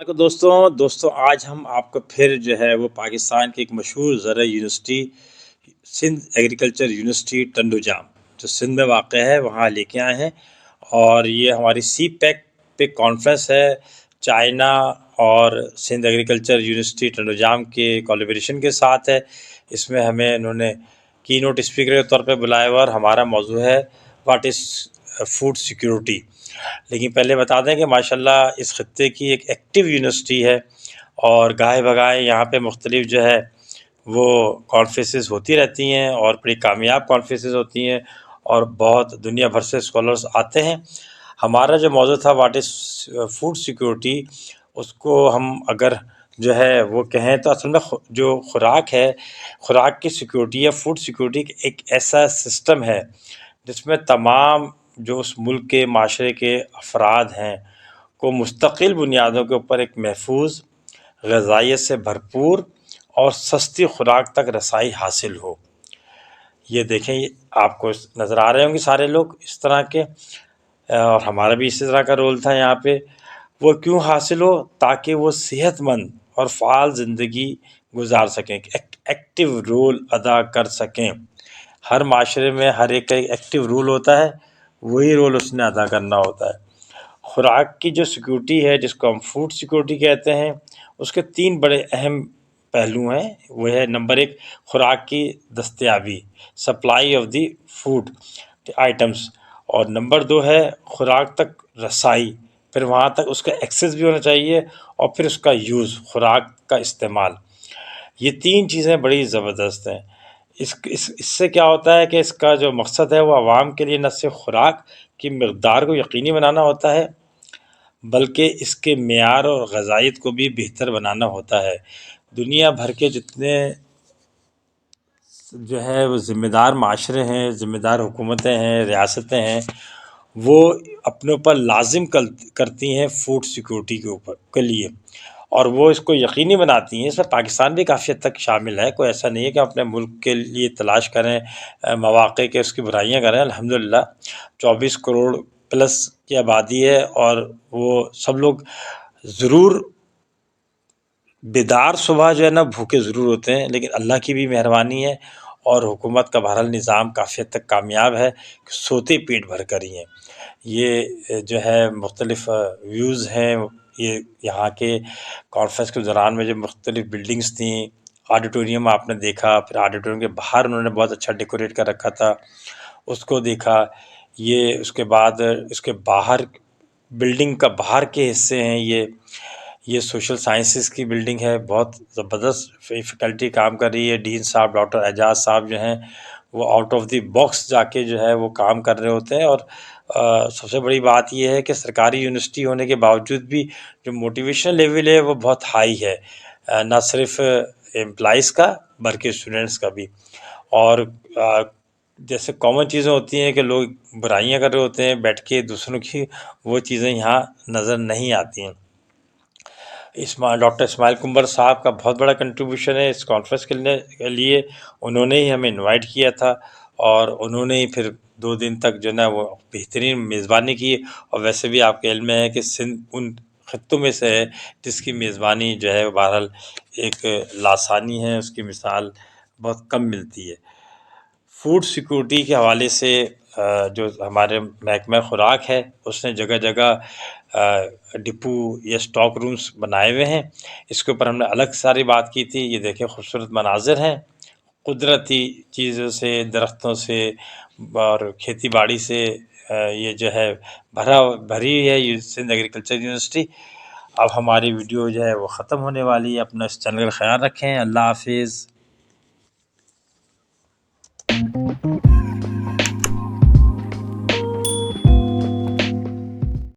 دوستوں آج ہم آپ کو پھر جو ہے وہ پاکستان کی ایک مشہور زرعی university Sindh agriculture university Tando Jam جو سندھ میں واقع ہے وہاں لے کے آئے ہیں، اور یہ ہماری سی پیک پہ کانفرنس ہے چائنا اور سندھ ایگریکلچر یونیورسٹی ٹنڈو جام کے کولیبریشن کے ساتھ ہے۔ اس میں ہمیں انہوں نے کی نوٹ اسپیکر کے طور پہ بلایا ہوا، اور ہمارا موضوع ہے واٹ از فوڈ سیکیورٹی۔ لیکن پہلے بتا دیں کہ ماشاءاللہ اس خطے کی ایک ایکٹیو یونیورسٹی ہے، اور گاہے بگاہے یہاں پہ مختلف جو ہے وہ کانفرنسز ہوتی رہتی ہیں، اور بڑی کامیاب کانفرنسز ہوتی ہیں، اور بہت دنیا بھر سے اسکالرس آتے ہیں۔ ہمارا جو موضوع تھا واٹ از فوڈ سیکیورٹی، اس کو ہم اگر جو ہے وہ کہیں تو اصل میں جو خوراک ہے، خوراک کی سیکیورٹی یا فوڈ سیکیورٹی ایک ایسا سسٹم ہے جس میں تمام جو اس ملک کے معاشرے کے افراد ہیں کو مستقل بنیادوں کے اوپر ایک محفوظ، غذائیت سے بھرپور اور سستی خوراک تک رسائی حاصل ہو۔ یہ دیکھیں، یہ آپ کو نظر آ رہے ہوں گے سارے لوگ اس طرح کے، اور ہمارا بھی اسی طرح کا رول تھا یہاں پہ۔ وہ کیوں حاصل ہو؟ تاکہ وہ صحت مند اور فعال زندگی گزار سکیں، ایکٹیو رول ادا کر سکیں۔ ہر معاشرے میں ہر ایک کا ایک ایکٹیو رول ہوتا ہے، وہی رول اس نے ادا کرنا ہوتا ہے۔ خوراک کی جو سیکیورٹی ہے جس کو ہم فوڈ سیکیورٹی کہتے ہیں، اس کے 3 بڑے اہم پہلو ہیں۔ وہ ہے نمبر 1 خوراک کی دستیابی، supply of the food items, اور نمبر 2 ہے خوراک تک رسائی، پھر وہاں تک اس کا ایکسیس بھی ہونا چاہیے، اور پھر اس کا یوز، خوراک کا استعمال۔ یہ 3 چیزیں بڑی زبردست ہیں۔ اس سے کیا ہوتا ہے کہ اس کا جو مقصد ہے وہ عوام کے لیے نہ صرف خوراک کی مقدار کو یقینی بنانا ہوتا ہے، بلکہ اس کے معیار اور غذائیت کو بھی بہتر بنانا ہوتا ہے۔ دنیا بھر کے جتنے جو ہے وہ ذمہ دار معاشرے ہیں، ذمہ دار حکومتیں ہیں، ریاستیں ہیں، وہ اپنے اوپر لازم کرتی ہیں فوڈ سیکیورٹی کے لیے، اور وہ اس کو یقینی بناتی ہیں۔ اس میں پاکستان بھی کافی حد تک شامل ہے، کوئی ایسا نہیں ہے کہ اپنے ملک کے لیے تلاش کریں مواقع کے اس کی برائیاں کریں۔ الحمدللہ 24 کروڑ پلس کی آبادی ہے، اور وہ سب لوگ ضرور بیدار صبح جو ہے نا بھوکے ضرور ہوتے ہیں، لیکن اللہ کی بھی مہربانی ہے، اور حکومت کا بہرحال نظام کافی حد تک کامیاب ہے کہ سوتے پیٹ بھر کر ہی ہیں۔ یہ جو ہے مختلف ویوز ہیں، یہ یہاں کے کانفرنس کے دوران میں جو مختلف بلڈنگز تھیں، آڈیٹوریم آپ نے دیکھا، پھر آڈیٹوریم کے باہر انہوں نے بہت اچھا ڈیکوریٹ کر رکھا تھا، اس کو دیکھا۔ یہ اس کے بعد اس کے باہر بلڈنگ کا باہر کے حصے ہیں، یہ سوشل سائنسز کی بلڈنگ ہے، بہت زبردست فیکلٹی کام کر رہی ہے۔ ڈین صاحب ڈاکٹر اعجاز صاحب جو ہیں وہ آؤٹ آف دی باکس جا کے جو ہے وہ کام کر رہے ہوتے ہیں، اور سب سے بڑی بات یہ ہے کہ سرکاری یونیورسٹی ہونے کے باوجود بھی جو موٹیویشن لیول ہے وہ بہت ہائی ہے، نہ صرف امپلائیز کا بلکہ اسٹوڈنٹس کا بھی۔ اور جیسے کامن چیزیں ہوتی ہیں کہ لوگ برائیاں کر رہے ہوتے ہیں بیٹھ کے دوسروں کی، وہ چیزیں یہاں نظر نہیں آتی ہیں۔ ڈاکٹر اسماعیل کنبر صاحب کا بہت بڑا کنٹریبیوشن ہے اس کانفرنس کے لیے۔ انہوں نے ہی ہمیں انوائٹ کیا تھا، اور انہوں نے ہی پھر 2 دن تک جو ہے نا وہ بہترین میزبانی کی، اور ویسے بھی آپ کے علم میں ہے کہ سندھ ان خطوں میں سے ہے جس کی میزبانی جو ہے بہرحال ایک لاسانی ہے، اس کی مثال بہت کم ملتی ہے۔ فوڈ سیکیورٹی کے حوالے سے جو ہمارے محکمہ خوراک ہے اس نے جگہ جگہ ڈپو یا اسٹاک رومز بنائے ہوئے ہیں۔ اس کے اوپر ہم نے الگ ساری بات کی تھی۔ یہ دیکھیں خوبصورت مناظر ہیں، قدرتی چیزوں سے، درختوں سے اور کھیتی باڑی سے یہ جو ہے بھری ہے یہ سندھ ایگریکلچر یونیورسٹی۔ اب ہماری ویڈیو جو ہے وہ ختم ہونے والی ہے۔ اپنا اس چینل کا خیال رکھیں۔ اللہ حافظ۔